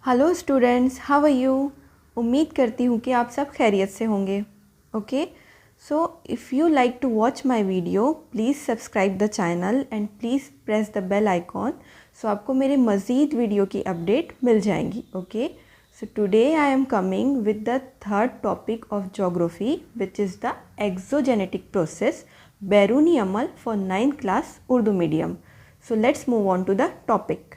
Hello students, how are you. उम्मीद करती हूँ कि आप सब खैरियत से होंगे। Okay, so if you like to watch my video please subscribe the channel and please press the bell icon, so आपको मेरे मज़ीद वीडियो की अपडेट मिल जाएंगी। Okay, so today I am coming with the third topic of geography which is the exogenetic process बैरूनी अमल for 9th class Urdu medium. So let's move on to the topic.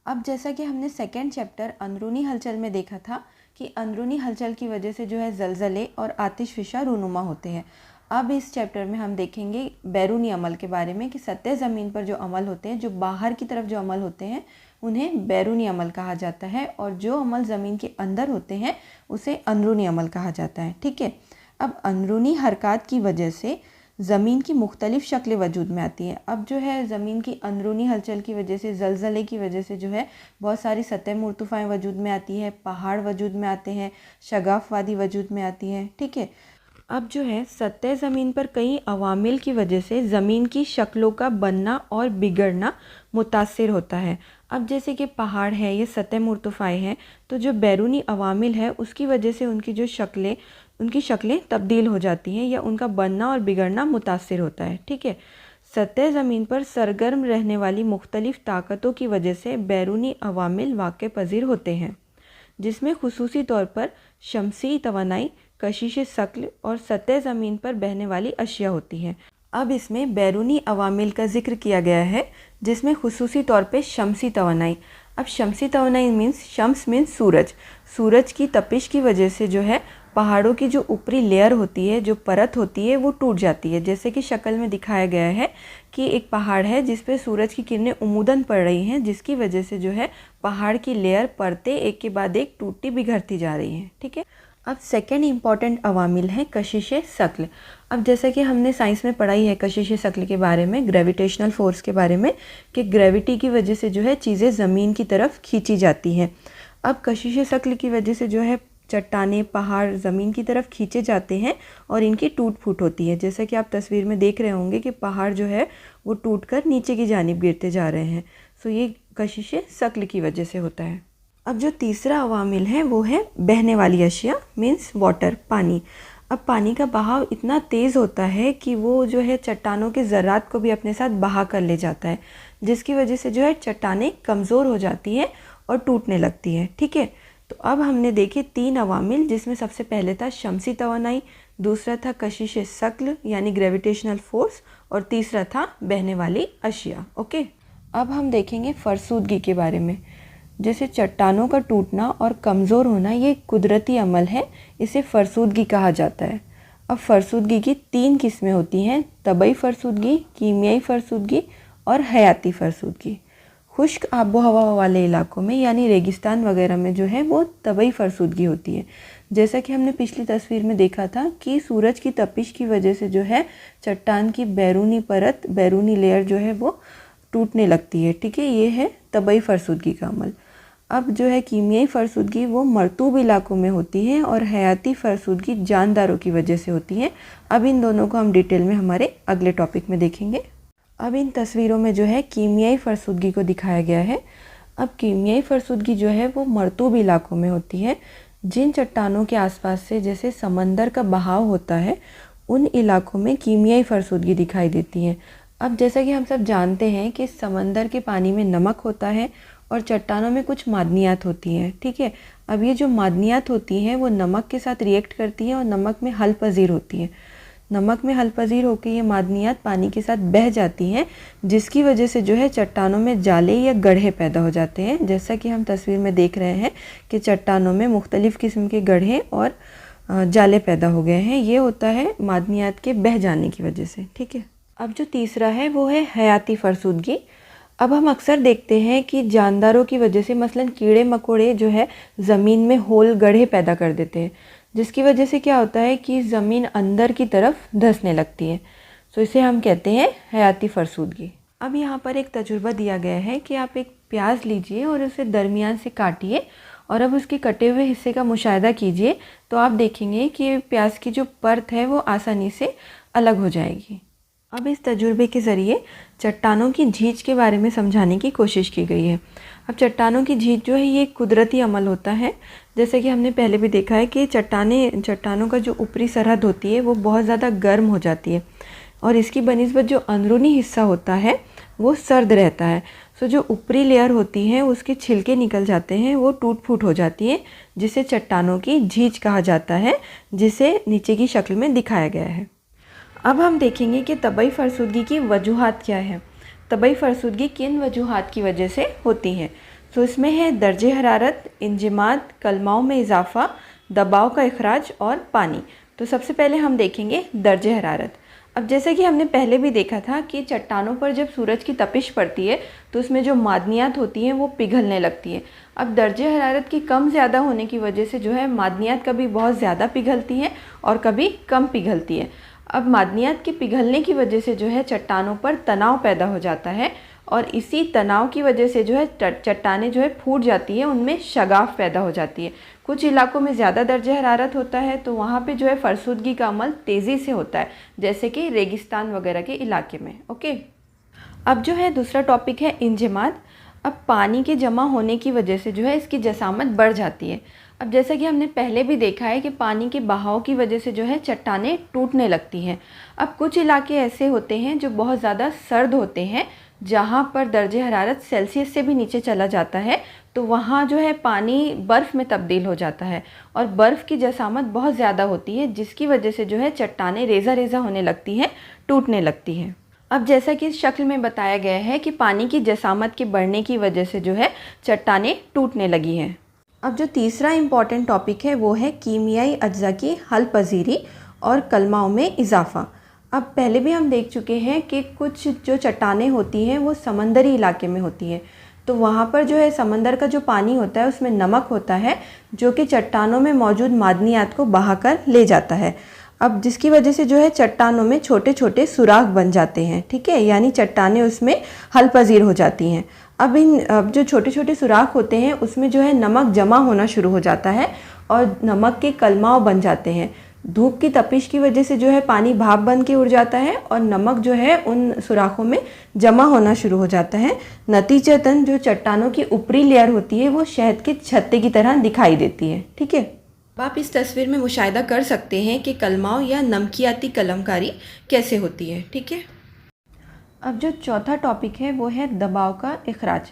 अब जैसा कि हमने सेकेंड चैप्टर अंदरूनी हलचल में देखा था कि अंदरूनी हलचल की वजह से जो है ज़लज़ले और आतिशफ़िशा रूनुमा होते हैं। अब इस चैप्टर में हम देखेंगे बैरूनी अमल के बारे में कि सतह ज़मीन पर जो अमल होते हैं, जो बाहर की तरफ जो अमल होते हैं उन्हें बैरूनी अमल कहा जाता है, और जो अमल ज़मीन के अंदर होते हैं उसे अंदरूनी अमल कहा जाता है। ठीक है, अब अंदरूनी हरकत की वजह से ज़मीन की मुख्तलिफ़ शक्लें वजूद में आती हैं। अब जो है ज़मीन की अंदरूनी हलचल की वजह से, ज़लज़ले की वजह से जो है बहुत सारी सतह मुर्तफ़ाएँ वजूद में आती है, पहाड़ वजूद में आते हैं, शगाफ वादी वजूद में आती हैं। ठीक है, अब जो है सतह ज़मीन पर कई अवामिल की वजह से ज़मीन की शक्लों का बनना और बिगड़ना मुतासिर होता है। अब जैसे कि पहाड़ है, ये सतह मुर्तफ़ाएँ हैं, तो जो बैरूनी अवामिल है उसकी वजह से उनकी शक्लें तब्दील हो जाती हैं या उनका बनना और बिगड़ना मुतासिर होता है। ठीक है, सतह ज़मीन पर सरगर्म रहने वाली मुख्तलिफ़ ताकतों की वजह से बैरूनी अवामिल वाक़ पज़ीर होते हैं, जिसमें खुसूसी तौर पर शमसी तवानाई, कशिश शक्ल और सतह ज़मीन पर बहने वाली अशिया होती हैं। अब इसमें बैरूनी अवामिल का जिक्र किया गया है, जिसमें खुसूसी तौर पे शमसी तवानाई। अब शमसी तवानाई शम्स मीन्स सूरज की तपिश की वजह से जो है पहाड़ों की जो ऊपरी लेयर होती है, जो परत होती है, वो टूट जाती है। जैसे कि शक्ल में दिखाया गया है कि एक पहाड़ है जिस पे सूरज की किरणें उमूदन पड़ रही हैं, जिसकी वजह से जो है पहाड़ की लेयर परतें एक के बाद एक टूटती बिखरती जा रही हैं। ठीक है, अब सेकेंड इम्पॉर्टेंट अवामिल है कशिश शक्ल। अब जैसा कि हमने साइंस में पढ़ाई है कशिश शक्ल के बारे में, ग्रेविटेशनल फोर्स के बारे में, कि ग्रेविटी की वजह से जो है चीज़ें ज़मीन की तरफ खींची जाती हैं। अब कशिश शक्ल की वजह से जो है चट्टाने, पहाड़ ज़मीन की तरफ खींचे जाते हैं और इनकी टूट फूट होती है। जैसा कि आप तस्वीर में देख रहे होंगे कि पहाड़ जो है वो टूटकर नीचे की जानिब गिरते जा रहे हैं। सो ये कशिश शक्ल की वजह से होता है। अब जो तीसरा अवामिल है वो है बहने वाली अशिया मीन्स वाटर, पानी। अब पानी का बहाव इतना तेज़ होता है कि वो जो है चट्टानों के ज़रात को भी अपने साथ बहा कर ले जाता है, जिसकी वजह से जो है चट्टानें कमज़ोर हो जाती हैं और टूटने लगती हैं। ठीक है, तो अब हमने देखे 3 अवामिल, जिसमें सबसे पहले था शमसी तवानाई, दूसरा था कशिश शक्ल यानी ग्रेविटेशनल फोर्स, और तीसरा था बहने वाली अशिया। ओके, अब हम देखेंगे फरसूदगी के बारे में। जैसे चट्टानों का टूटना और कमज़ोर होना ये कुदरती अमल है, इसे फरसूदगी कहा जाता है। अब फरसूदगी की 3 किस्में होती हैं, तबई फरसूदगी, कीमियाई फरसूदगी और हयाती फरसूदगी। खुश्क आबो हवा वाले इलाकों में यानी रेगिस्तान वगैरह में जो है वो तबई फरसूदगी होती है। जैसा कि हमने पिछली तस्वीर में देखा था कि सूरज की तपिश की वजह से जो है चट्टान की बैरूनी परत, बैरूनी लेयर जो है वो टूटने लगती है। ठीक है, ये है तबई फरसूदगी का अमल। अब जो है कीमियाई फरसूदगी वो मरतूब इलाकों में होती है और हयाती फरसूदगी जानदारों की वजह से होती है। अब इन दोनों को हम डिटेल में हमारे अगले टॉपिक में देखेंगे। अब इन तस्वीरों में जो है कीमियाई फरसूदगी को दिखाया गया है। अब कीमियाई फरसूदगी जो है वो मरतूब इलाकों में होती है। जिन चट्टानों के आसपास से जैसे समंदर का बहाव होता है, उन इलाकों में कीमियाई फरसूदगी दिखाई देती है। अब जैसा कि हम सब जानते हैं कि समंदर के पानी में नमक होता है और चट्टानों में कुछ मादनियात होती हैं। ठीक है, अब ये जो मादनियात होती हैं वो नमक के साथ रिएक्ट करती हैं और नमक में हल पजीर होती हैं। नमक में हल पजीर होकर ये मादनियात पानी के साथ बह जाती हैं, जिसकी वजह से जो है चट्टानों में जाले या गड्ढे पैदा हो जाते हैं। जैसा कि हम तस्वीर में देख रहे हैं कि चट्टानों में मुख्तलिफ़ किस्म के गड्ढे और जाले पैदा हो गए हैं। ये होता है मादनियात के बह जाने की वजह से। ठीक है, अब जो तीसरा है वो है हयाती फरसूदगी। अब हम अक्सर देखते हैं कि जानदारों की वजह से मसलन कीड़े मकोड़े जो है ज़मीन में होल गड्ढे पैदा कर देते हैं, जिसकी वजह से क्या होता है कि ज़मीन अंदर की तरफ धंसने लगती है। तो इसे हम कहते हैं हयाती फरसूदगी। अब यहाँ पर एक तजुर्बा दिया गया है कि आप एक प्याज लीजिए और उसे दरमियान से काटिए और अब उसके कटे हुए हिस्से का मुशाहिदा कीजिए, तो आप देखेंगे कि प्याज की जो परत है वो आसानी से अलग हो जाएगी। अब इस तजुर्बे के ज़रिए चट्टानों की झीज के बारे में समझाने की कोशिश की गई है। अब चट्टानों की झीज जो है ये एक कुदरती अमल होता है। जैसे कि हमने पहले भी देखा है कि चट्टानों का जो ऊपरी सरहद होती है वो बहुत ज़्यादा गर्म हो जाती है और इसकी बनिस्बत जो अंदरूनी हिस्सा होता है वो सर्द रहता है। सो जो ऊपरी लेयर होती है उसके छिलके निकल जाते हैं, वो टूट फूट हो जाती है, जिसे चट्टानों की झीज कहा जाता है, जिसे नीचे की शक्ल में दिखाया गया है। अब हम देखेंगे कि तबई फरसुदगी की वजूहात क्या है। तबई फरसुदगी किन वजूहात की वजह से होती है। तो इसमें है दर्जे हरारत, इंजमाद, कलमाओं में इजाफ़ा, दबाव का इखराज और पानी। तो सबसे पहले हम देखेंगे दर्जे हरारत। अब जैसे कि हमने पहले भी देखा था कि चट्टानों पर जब सूरज की तपिश पड़ती है तो उसमें जो मादनियात होती हैं वो पिघलने लगती है। अब दर्जे हरारत की कम ज़्यादा होने की वजह से जो है मादनियात कभी बहुत ज़्यादा पिघलती हैं और कभी कम पिघलती है। अब मादनियात के पिघलने की वजह से जो है चट्टानों पर तनाव पैदा हो जाता है और इसी तनाव की वजह से जो है चट्टानें जो है फूट जाती है, उनमें शगाफ पैदा हो जाती है। कुछ इलाकों में ज़्यादा दर्जे हरारत होता है तो वहाँ पे जो है फरसुदगी का अमल तेज़ी से होता है, जैसे कि रेगिस्तान वगैरह के इलाके में। ओके, अब जो है दूसरा टॉपिक है इंजमाद। अब पानी के जमा होने की वजह से जो है इसकी जसामत बढ़ जाती है। अब जैसा कि हमने पहले भी देखा है कि पानी के बहाव की वजह से जो है चट्टानें टूटने लगती हैं। अब कुछ इलाके ऐसे होते हैं जो बहुत ज़्यादा सर्द होते हैं, जहाँ पर दर्जे हरारत सेल्सियस से भी नीचे चला जाता है, तो वहाँ जो है पानी बर्फ़ में तब्दील हो जाता है और बर्फ़ की जसामत बहुत ज़्यादा होती है, जिसकी वजह से जो है चट्टानें रेज़ा रेज़ा होने लगती हैं, टूटने लगती हैं। अब जैसा कि इस शक्ल में बताया गया है कि पानी की जसामत के बढ़ने की वजह से जो है चट्टानें टूटने लगी हैं। अब जो तीसरा इम्पॉर्टेंट टॉपिक है वो है कीमियाई अज्जा की हल पजीरी और कलमाओं में इजाफ़ा। अब पहले भी हम देख चुके हैं कि कुछ जो चट्टानें होती हैं वो समंदरी इलाके में होती हैं, तो वहाँ पर जो है समंदर का जो पानी होता है उसमें नमक होता है जो कि चट्टानों में मौजूद मादनियात को बहाकर ले जाता है। अब जिसकी वजह से जो है चट्टानों में छोटे छोटे सुराख बन जाते हैं, ठीक है, यानी चट्टानें उसमें हल पजीर हो जाती हैं। अब जो छोटे छोटे सुराख होते हैं उसमें जो है नमक जमा होना शुरू हो जाता है और नमक के कलमाव बन जाते हैं। धूप की तपिश की वजह से जो है पानी भाप बन के उड़ जाता है और नमक जो है उन सुराखों में जमा होना शुरू हो जाता है। नतीजतन जो चट्टानों की ऊपरी लेयर होती है वो शहद के छत्ते की तरह दिखाई देती है, ठीक है। अब आप इस तस्वीर में मुशाहिदा कर सकते हैं कि कलमाव या नमकियाती कलमकारी कैसे होती है, ठीक है। अब जो चौथा टॉपिक है वो है दबाव का इखराज।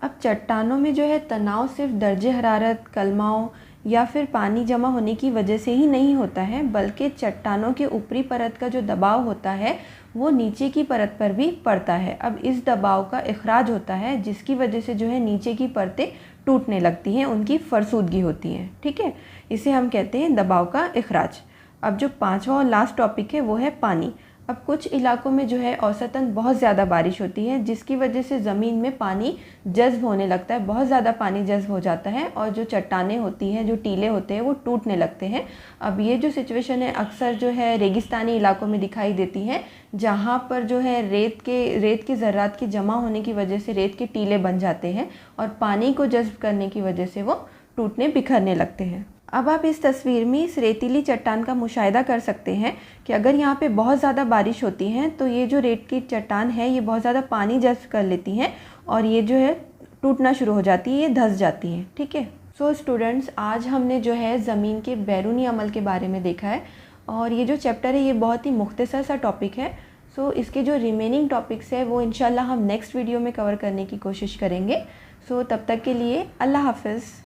अब चट्टानों में जो है तनाव सिर्फ दर्जे हरारत, कलमाव या फिर पानी जमा होने की वजह से ही नहीं होता है, बल्कि चट्टानों के ऊपरी परत का जो दबाव होता है वो नीचे की परत पर भी पड़ता है। अब इस दबाव का इखराज होता है जिसकी वजह से जो है नीचे की परतें टूटने लगती हैं, उनकी फरसूदगी होती है, ठीक है। इसे हम कहते हैं दबाव का इखराज। अब जो पांचवा और लास्ट टॉपिक है वो है पानी। अब कुछ इलाकों में जो है औसतन बहुत ज़्यादा बारिश होती है जिसकी वजह से ज़मीन में पानी जज्ब होने लगता है, बहुत ज़्यादा पानी जज्ब हो जाता है और जो चट्टानें होती हैं, जो टीले होते हैं वो टूटने लगते हैं। अब ये जो सिचुएशन है अक्सर जो है रेगिस्तानी इलाकों में दिखाई देती है, जहाँ पर जो है रेत के ज़र्रात के जमा होने की वजह से रेत के टीले बन जाते हैं और पानी को जज्ब करने की वजह से वो टूटने बिखरने लगते हैं। अब आप इस तस्वीर में इस रेतीली चट्टान का मुशाहिदा कर सकते हैं कि अगर यहाँ पे बहुत ज़्यादा बारिश होती है तो ये जो रेत की चट्टान है ये बहुत ज़्यादा पानी जज्ब कर लेती हैं और ये जो है टूटना शुरू हो जाती है, ये धंस जाती हैं, ठीक है। सो स्टूडेंट्स, आज हमने जो है ज़मीन के बैरूनी अमल के बारे में देखा है और ये जो चैप्टर है ये बहुत ही मुख्तसर सा टॉपिक है। सो इसके जो रिमेनिंग टॉपिक्स है वो इंशाल्लाह हम नेक्स्ट वीडियो में कवर करने की कोशिश करेंगे। सो तब तक के लिए अल्लाह हाफ़िज़।